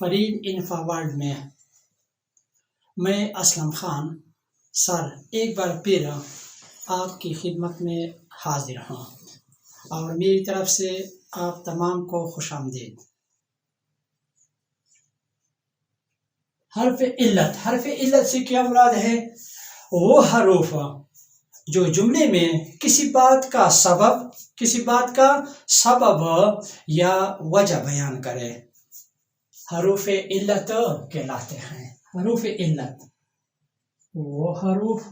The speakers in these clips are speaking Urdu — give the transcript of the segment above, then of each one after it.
فرید انفا ورلڈ میں اسلم خان سر ایک بار پھر آپ کی خدمت میں حاضر ہوں اور میری طرف سے آپ تمام کو خوش آمدید۔ حرف علت سے کیا مراد ہے؟ وہ حروف جو جملے میں کسی بات کا سبب یا وجہ بیان کرے، حروف علت کہلاتے ہیں۔ حروف علت وہ حروف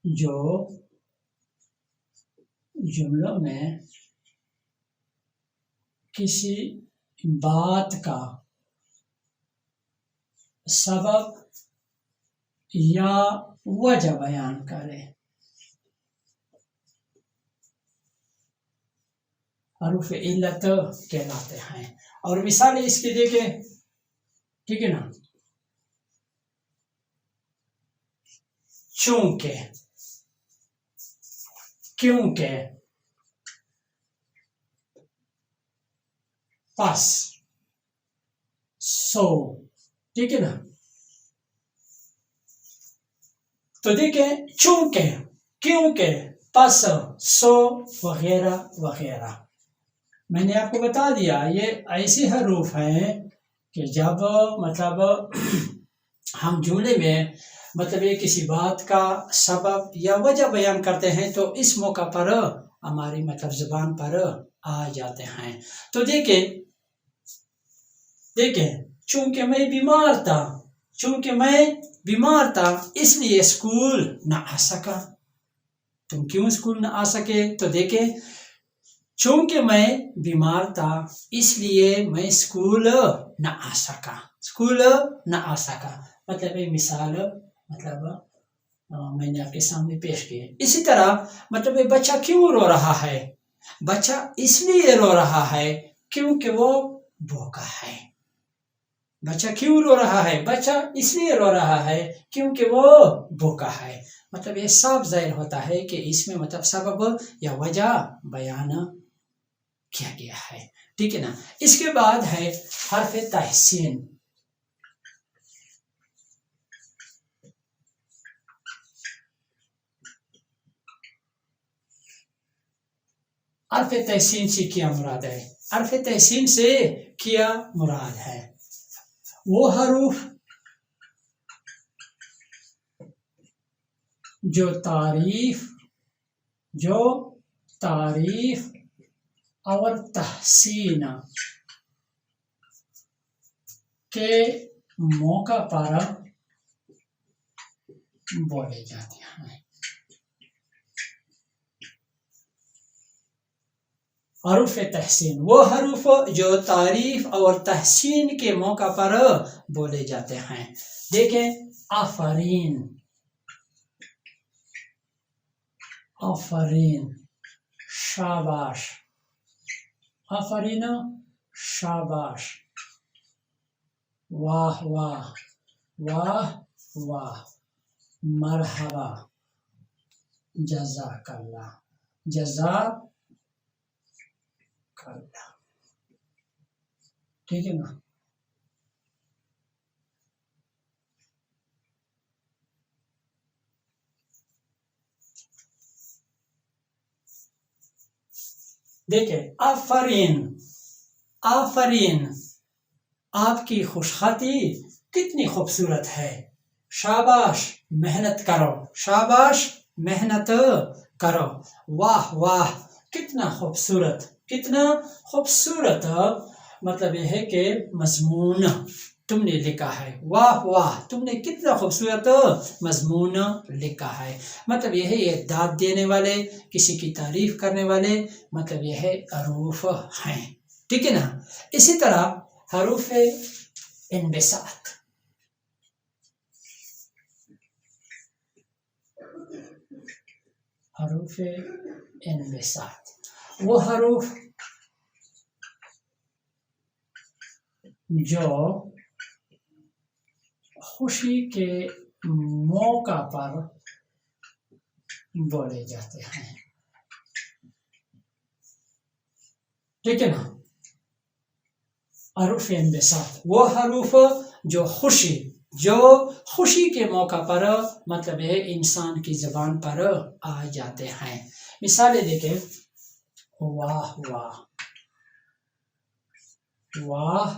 جو جملوں میں کسی بات کا سبب یا وجہ بیان کرے، حروف علت کہلاتے ہیں۔ اور مثالیں اس کی دیکھیں، ٹھیک ہے نا؟ چونکہ، کیونکہ، پس، سو، ٹھیک ہے نا؟ تو دیکھیں، چونکہ، کیونکہ، پس، سو وغیرہ وغیرہ۔ میں نے آپ کو بتا دیا یہ ایسے حروف ہیں کہ جب ہم جملے میں یہ کسی بات کا سبب یا وجہ بیان کرتے ہیں تو اس موقع پر ہماری زبان پر آ جاتے ہیں۔ تو دیکھیں چونکہ میں بیمار تھا اس لیے اسکول نہ آ سکا۔ تم کیوں اسکول نہ آ سکے؟ تو دیکھیں، چونکہ میں بیمار تھا اس لیے میں اسکول نہ آ سکا۔ مثال میں نے آپ کے سامنے پیش کی۔ اسی طرح بچہ کیوں رو رہا ہے؟ بچہ اس لیے رو رہا ہے کیونکہ وہ بھوکا ہے۔ بچہ کیوں رو رہا ہے؟ بچہ اس لیے رو رہا ہے کیونکہ وہ بھوکا ہے۔ یہ صاف ظاہر ہوتا ہے کہ اس میں سبب یا وجہ بیان کیا گیا ہے، ٹھیک ہے نا؟ اس کے بعد ہے حرف تحسین۔ حرف تحسین سے کیا مراد ہے؟ حرف تحسین سے کیا مراد ہے وہ حروف جو تعریف اور تحسین کے موقع پر بولے جاتے ہیں۔ حروف تحسین وہ حروف جو تعریف اور تحسین کے موقع پر بولے جاتے ہیں۔ دیکھیں، آفرین، شاباش، آفرین، شاباش، واہ واہ، واہ واہ، مرحبا، جزاک اللہ، جزاک اللہ، ٹھیک ہے نا؟ دیکھیں، آفرین، آپ کی خوشخطی کتنی خوبصورت ہے۔ شاباش، محنت کرو، شاباش، محنت کرو، واہ واہ، کتنا خوبصورت یہ ہے کہ مضمون تم نے لکھا ہے، واہ واہ، تم نے کتنا خوبصورت مضمون لکھا ہے۔ یہ ہے یہ داد دینے والے، کسی کی تعریف کرنے والے یہ ہے حروف ہیں، ٹھیک ہے نا؟ اسی طرح حروف انبساط، وہ حروف جو خوشی کے موقع پر بولے جاتے ہیں، ٹھیک ہے نا؟ حروف انبساط وہ حروف جو خوشی کے موقع پر مطلب ہے انسان کی زبان پر آ جاتے ہیں. مثالیں دیکھیں. واہ واہ، واہ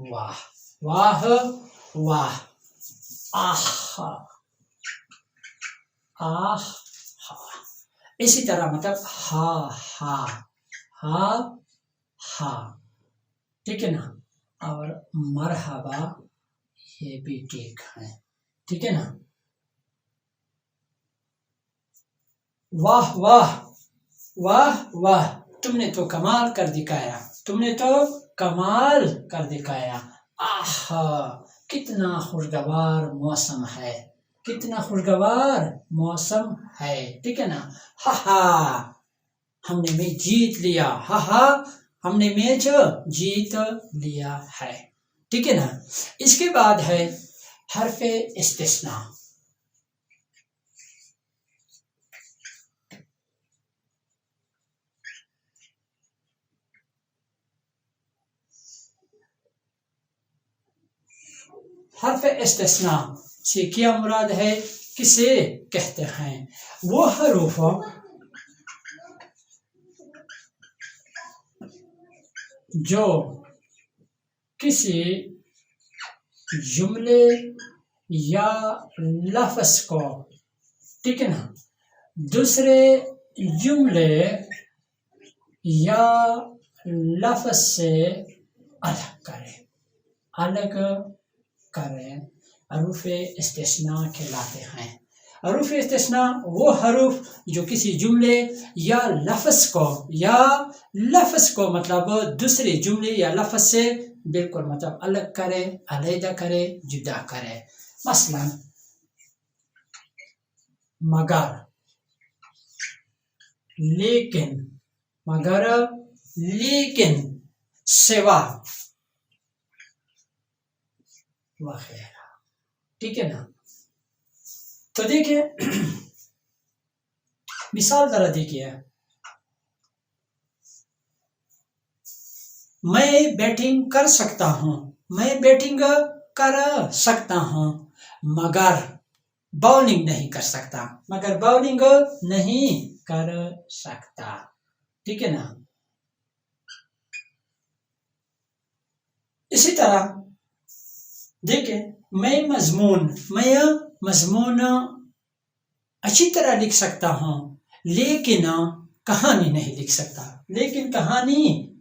واہ، واہ واہ، آہ آہ. اسی طرح مطلب ہا ہا، ہا ہا، ٹھیک ہے نا. اور مرحبا یہ بھی ٹھیک ہے، ٹھیک ہے نا. واہ واہ، واہ واہ، تم نے تو کمال کر دکھایا، تم نے تو کمال کر دکھایا. آہا کتنا خوشگوار موسم ہے، کتنا خوشگوار موسم ہے، ٹھیک ہے نا. ہا ہا ہم نے میچ جیت لیا، ہا ہا ہم نے میچ جیت لیا ہے، ٹھیک ہے نا. اس کے بعد ہے حرف استثناء. حرف استثناء سے کیا مراد ہے، کسے کہتے ہیں؟ وہ حروف جو کسی جملے یا لفظ کو، ٹھیک ہے نا، دوسرے جملے یا لفظ سے الگ کرے، حروف استثناء کہلاتے ہیں. حروف استثناء وہ حروف جو کسی جملے یا لفظ کو مطلب دوسرے جملے یا لفظ سے بالکل مطلب الگ کرے، علیحدہ کرے، جدا کرے. مثلا مگر، لیکن، مگر لیکن، سوا وغیرہ، ٹھیک ہے نا. تو دیکھیں مثال ذرا دیکھیے. میں بیٹنگ کر سکتا ہوں، میں بیٹنگ کر سکتا ہوں مگر باؤلنگ نہیں کر سکتا، مگر باؤلنگ نہیں کر سکتا، ٹھیک ہے نا. اسی طرح دیکھیں میں مضمون اچھی طرح لکھ سکتا ہوں لیکن کہانی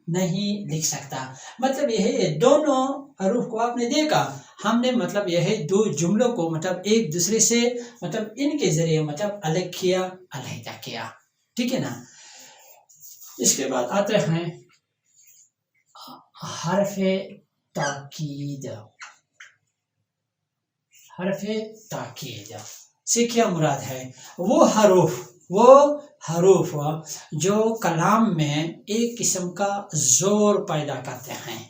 نہیں لکھ سکتا، مطلب یہ ہے دونوں حروف کو آپ نے دیکھا، ہم نے مطلب یہ ہے دو جملوں کو مطلب ایک دوسرے سے مطلب ان کے ذریعے مطلب الگ کیا، علیحدہ کیا، ٹھیک ہے نا. اس کے بعد آتے ہیں حرف تاکید. حرف تاکید سے کیا مراد ہے؟ وہ حروف جو کلام میں ایک قسم کا زور پیدا کرتے ہیں.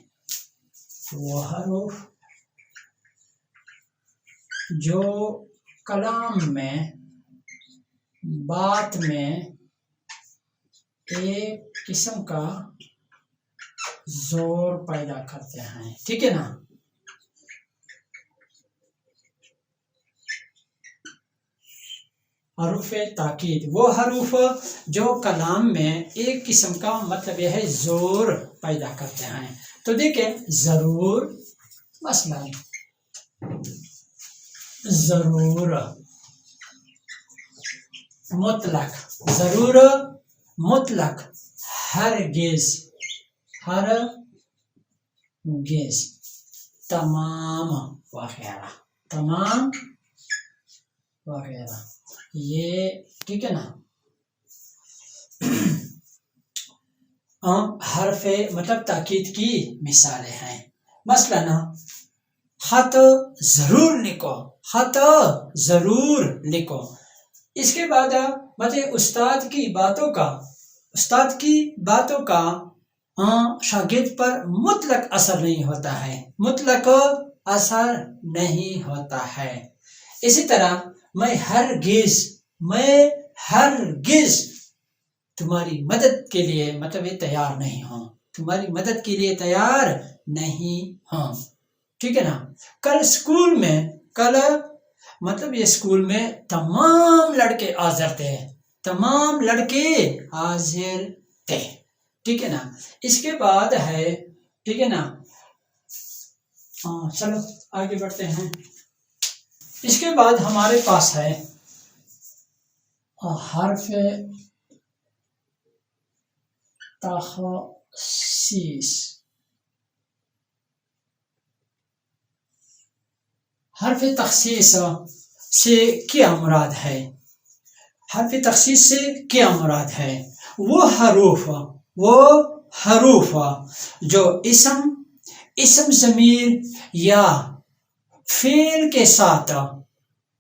وہ حروف جو کلام میں، بات میں ایک قسم کا زور پیدا کرتے ہیں، ٹھیک ہے نا. حروف تاکید وہ حروف جو کلام میں ایک قسم کا مطلب یہ ہے زور پیدا کرتے ہیں. تو دیکھیں ضرور، مثلا ضرور، مطلق، ضرور مطلق، ہرگز، ہرگز، تمام وغیرہ، تمام وغیرہ، یہ ٹھیک ہے نا. حرف مطلب تاکید کی مثالیں ہیں. مثلا خط ضرور لکھو، خط ضرور لکھو. اس کے بعد مطلب استاد کی باتوں کا شاگرد پر مطلق اثر نہیں ہوتا ہے، مطلق اثر نہیں ہوتا ہے. اسی طرح میں ہرگز تمہاری مدد کے لیے مطلب یہ تیار نہیں ہوں، تمہاری مدد کے لیے تیار نہیں ہوں، ٹھیک ہے نا۔ کل مطلب یہ اسکول میں تمام لڑکے حاضر تھے، تمام لڑکے حاضر تھے، ٹھیک ہے نا۔ اس کے بعد ہے، ٹھیک ہے نا، چلو آگے بڑھتے ہیں۔ اس کے بعد ہمارے پاس ہے حرف تخصیص۔ حرف تخصیص سے کیا مراد ہے؟ حرف تخصیص سے کیا مراد ہے؟ وہ حروف جو اسم ضمیر یا فعل کے ساتھ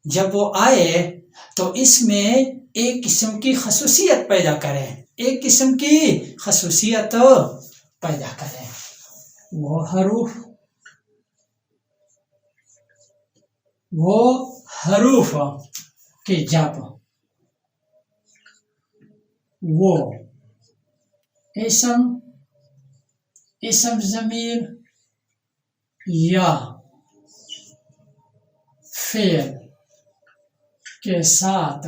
جب وہ آئے تو اس میں ایک قسم کی خصوصیت پیدا کرے، ایک قسم کی خصوصیت پیدا کرے۔ وہ حروف کہ جب وہ اسم ضمیر یا فعل کے ساتھ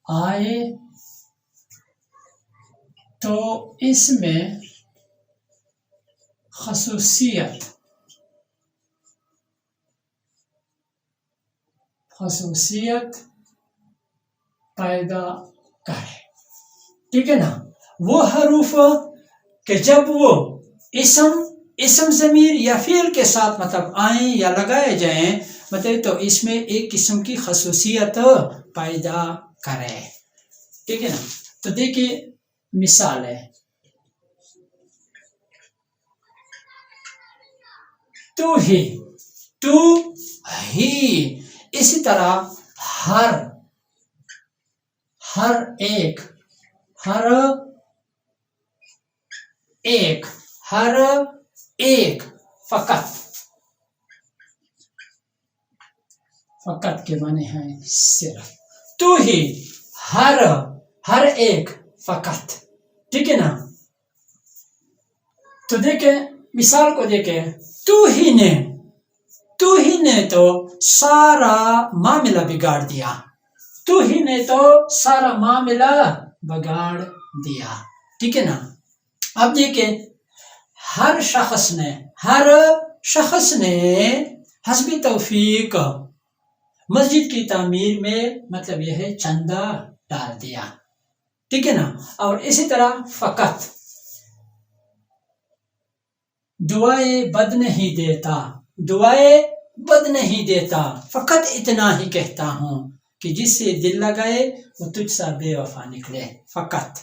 آئے تو اس میں خصوصیت پیدا کرے، ٹھیک ہے نا۔ وہ حروف کہ جب وہ اسم ضمیر یا فعل کے ساتھ مطلب آئیں یا لگائے جائیں مطلب تو اس میں ایک قسم کی خصوصیت پیدا کرے، ٹھیک ہے نا۔ تو دیکھیے مثال ہے، تو ہی، اسی طرح ہر ایک فقط کے معنی ہیں صرف، تو ہی ہر ایک فقط، ٹھیک ہے نا۔ تو دیکھیں مثال کو دیکھیں، تو ہی نے تو سارا معاملہ بگاڑ دیا، تو ہی نے تو سارا معاملہ بگاڑ دیا، ٹھیک ہے نا۔ اب دیکھیں ہر شخص نے حسب توفیق مسجد کی تعمیر میں مطلب یہ ہے چندہ ڈال دیا، ٹھیک ہے نا۔ اور اسی طرح فقط دعائے بد نہیں دیتا، فقط اتنا ہی کہتا ہوں کہ جس سے دل لگائے وہ تجھ سا بے وفا نکلے، فقط۔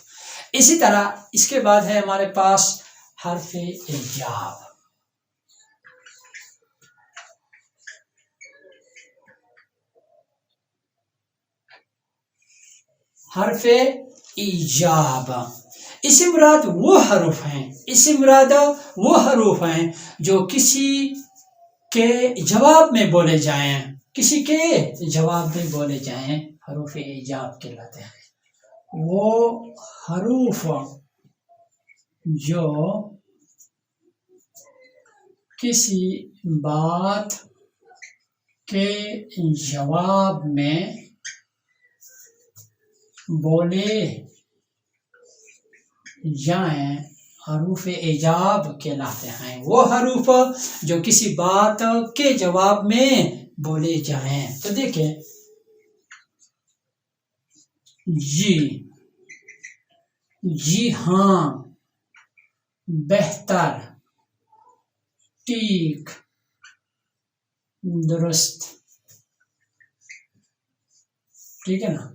اسی طرح اس کے بعد ہے ہمارے پاس حرف ایجاب۔ حرف ایجاب اس سے مراد وہ حروف ہیں جو کسی کے جواب میں بولے جائیں، حروف ایجاب کہلاتے ہیں۔ وہ حروف جو کسی بات کے جواب میں بولے جائیں حروف ایجاب کہلاتے ہیں۔ وہ حروف جو کسی بات کے جواب میں بولے جائیں، تو دیکھیں جی ہاں، بہتر، ٹھیک، درست، ٹھیک ہے نا۔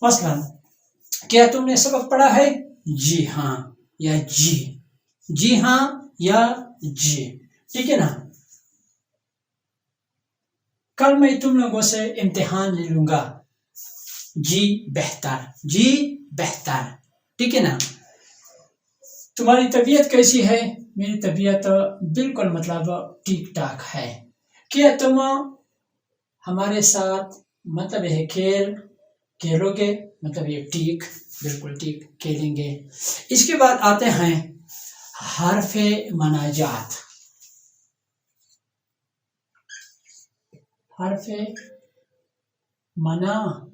مثلا کیا تم نے سبق پڑھا ہے؟ جی ہاں یا جی ہاں یا جی، ٹھیک ہے نا۔ کل میں تم لوگوں سے امتحان لے لوں گا، جی بہتر، ٹھیک ہے نا۔ تمہاری طبیعت کیسی ہے؟ میری طبیعت بالکل مطلب ٹھیک ٹھاک ہے۔ کیا تم ہمارے ساتھ مطلب ہے کھیلو گے، مطلب یہ ٹھیک، بالکل ٹھیک کھیلیں گے۔ اس کے بعد آتے ہیں حرف مناجات۔ حرف مناجات،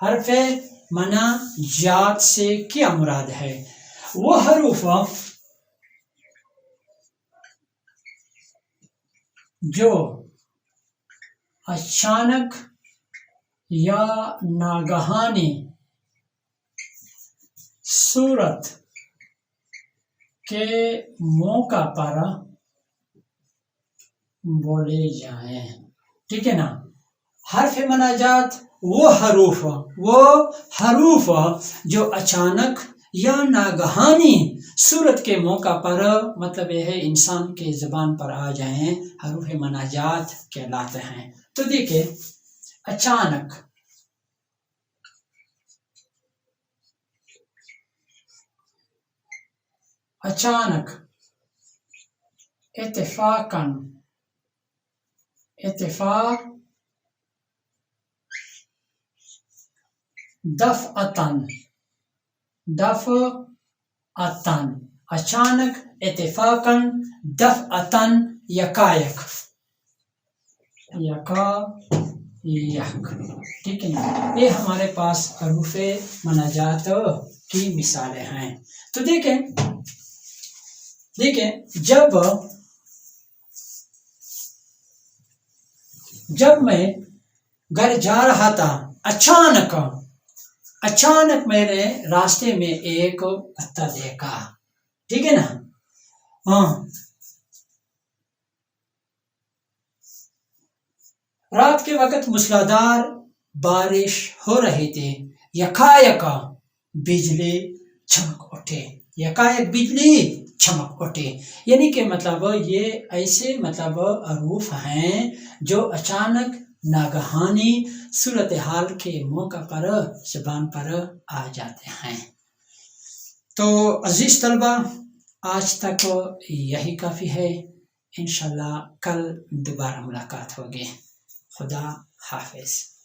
حرف مناجات سے کیا مراد ہے؟ وہ حروف جو اچانک یا ناگہانی صورت کے موقع پر بولے جائیں، ٹھیک ہے نا۔ حرف مناجات وہ حروف جو اچانک یا ناگہانی صورت کے موقع پر مطلب یہ ہے انسان کے زبان پر آ جائیں، حروف مناجات کہلاتے ہیں۔ تو دیکھیں اچانک، اتفاقاً، دفعتاً، اچانک، اتفاقاً، دفعتاً، یکایک، ٹھیک ہے نا۔ یہ ہمارے پاس حروف مناجات کی مثالیں ہیں۔ تو دیکھیں جب میں گھر جا رہا تھا، اچانک میرے راستے میں ایک کتا دیکھا، ٹھیک ہے نا۔ رات کے وقت موسلادھار بارش ہو رہی تھی، یکایک بجلی چمک اٹھے، یعنی کہ مطلب یہ ایسے مطلب حروف ہیں جو اچانک ناگہانی صورتحال کے موقع پر زبان پر آ جاتے ہیں۔ تو عزیز طلبہ، آج تک یہی کافی ہے، انشاءاللہ کل دوبارہ ملاقات ہوگی۔ خدا حافظ۔